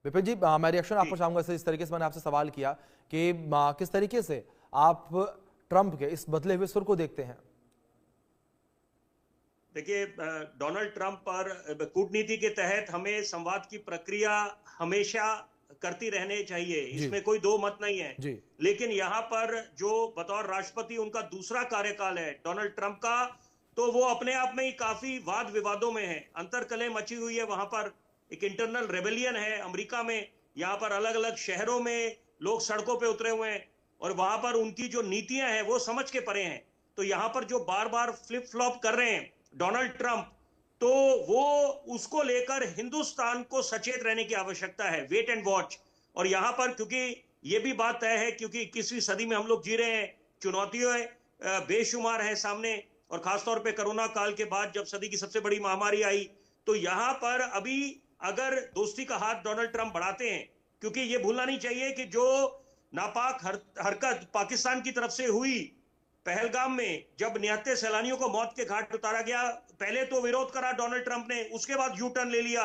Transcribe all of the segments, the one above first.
विपिन जी, मैं रिएक्शन आपको चाहूंगा इस तरीके से मैंने आपसे सवाल किया कि किस तरीके से आप ट्रंप के इस बदले हुए सुर को देखते हैं। देखिए, डोनाल्ड ट्रंप पर कूटनीति के तहत हमें संवाद की प्रक्रिया हमेशा करती रहनी चाहिए, जी इसमें कोई दो मत नहीं है। जी लेकिन यहां पर जो बतौर राष्ट्रपति उनका दूसरा कार्यकाल है डोनाल्ड ट्रंप का, तो वो अपने आप में ही काफी वाद विवादों में है, अंतर्कलह मची हुई है। वहां पर एक इंटरनल रेबेलियन है अमेरिका में। यहाँ पर अलग अलग शहरों में लोग सड़कों पे उतरे हुए हैं और वहां पर उनकी जो नीतियां हैं वो समझ के परे हैं। तो यहाँ पर जो बार बार फ्लिप फ्लॉप कर रहे हैं डोनाल्ड ट्रंप, तो वो उसको लेकर हिंदुस्तान को सचेत रहने की आवश्यकता है, वेट एंड वॉच। और यहां पर क्योंकि ये भी बात तय है, क्योंकि 21वीं सदी में हम लोग जी रहे हैं, चुनौतियां बेशुमार है सामने, और खासतौर पे कोरोना काल के बाद जब सदी की सबसे बड़ी महामारी आई, तो यहां पर अभी अगर दोस्ती का हाथ डोनाल्ड ट्रंप बढ़ाते हैं, क्योंकि ये भूलना नहीं चाहिए कि जो नापाक हरकत पाकिस्तान की तरफ से हुई पहलगाम में, जब निहत्थे सैलानियों को मौत के घाट उतारा गया, पहले तो विरोध करा डोनाल्ड ट्रंप ने, उसके बाद यू टर्न ले लिया,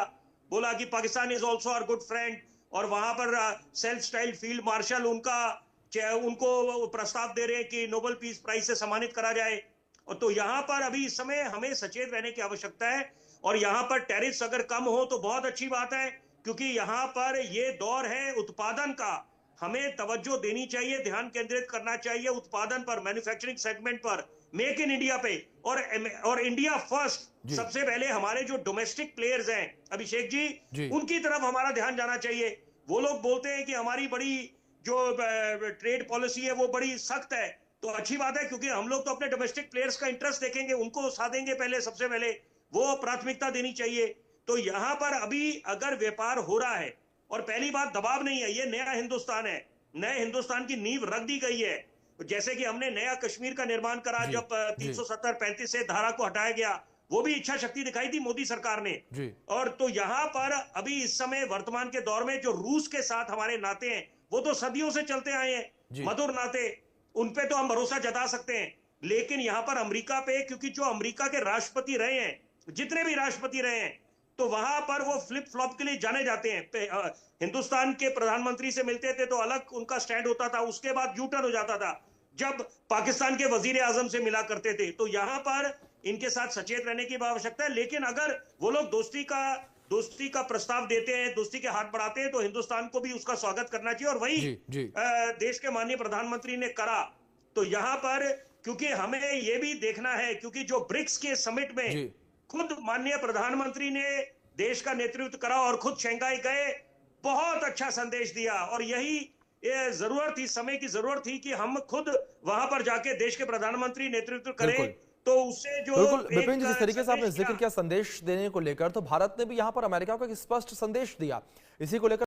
बोला कि Pakistan is also our good friend. और वहां पर सेल्फ स्टाइल फील्ड मार्शल उनको प्रस्ताव दे रहे हैं कि नोबेल पीस प्राइज से सम्मानित करा जाए। और तो यहां पर अभी इस समय हमें सचेत रहने की आवश्यकता है। और यहां पर टैरिफ्स अगर कम हो तो बहुत अच्छी बात है, क्योंकि यहां पर ये दौर है उत्पादन का। हमें तवज्जो देनी चाहिए, ध्यान केंद्रित करना चाहिए उत्पादन पर, मैन्युफैक्चरिंग सेगमेंट पर, मेक इन इंडिया पे, और इंडिया फर्स्ट। जी सबसे पहले हमारे जो डोमेस्टिक प्लेयर्स हैं अभिषेक जी, जी उनकी तरफ हमारा ध्यान जाना चाहिए। वो लोग बोलते हैं कि हमारी बड़ी जो ट्रेड पॉलिसी है वो बड़ी सख्त है, तो अच्छी बात है, क्योंकि हम लोग तो अपने डोमेस्टिक प्लेयर्स का इंटरेस्ट देखेंगे, उनको साधेंगे पहले, सबसे पहले वो प्राथमिकता देनी चाहिए। तो यहां पर अभी अगर व्यापार हो रहा है, और पहली बात दबाव नहीं है, ये नया हिंदुस्तान है, नए हिंदुस्तान की नींव रख दी गई है। जैसे कि हमने नया कश्मीर का निर्माण करा, जी जब जी 370-35 से धारा को हटाया गया, वो भी इच्छा शक्ति दिखाई थी मोदी सरकार ने। जी और तो यहां पर अभी इस समय वर्तमान के दौर में जो रूस के साथ हमारे नाते हैं, वो तो सदियों से चलते आए हैं, जी मधुर नाते, उन पे तो हम भरोसा जता सकते हैं। लेकिन यहां पर अमेरिका पे, क्योंकि जो अमेरिका के राष्ट्रपति रहे हैं, जितने भी राष्ट्रपति रहे हैं, तो वहां पर वो फ्लिप फ्लॉप के लिए जाने जाते हैं। हिंदुस्तान के प्रधानमंत्री से मिलते थे तो अलग उनका स्टैंड होता था, उसके बाद यू टर्न हो जाता था जब पाकिस्तान के वजीर आजम से मिला करते थे। तो यहां पर इनके साथ सचेत रहने की आवश्यकता है। लेकिन अगर वो लोग दोस्ती का प्रस्ताव देते हैं, दोस्ती के हाथ बढ़ाते हैं, तो हिंदुस्तान को भी उसका स्वागत करना चाहिए। और वही जी जी देश के माननीय प्रधानमंत्री ने करा। तो यहां पर क्योंकि हमें यह भी देखना है, क्योंकि जो ब्रिक्स के समिट में जी खुद माननीय प्रधानमंत्री ने देश का नेतृत्व करा और खुद शंघाई गए, बहुत अच्छा संदेश दिया। और यही ये जरूरत थी, समय की जरूरत थी कि हम खुद वहां पर जाके देश के प्रधानमंत्री नेतृत्व करें। बिल्कुल तो उससे जो बिल्कुल विपिन एक जी, जिस तरीके से आपने संदेश जिक्र किया, किया संदेश देने को लेकर, तो भारत ने भी यहाँ पर अमेरिका को एक स्पष्ट संदेश दिया इसी को लेकर।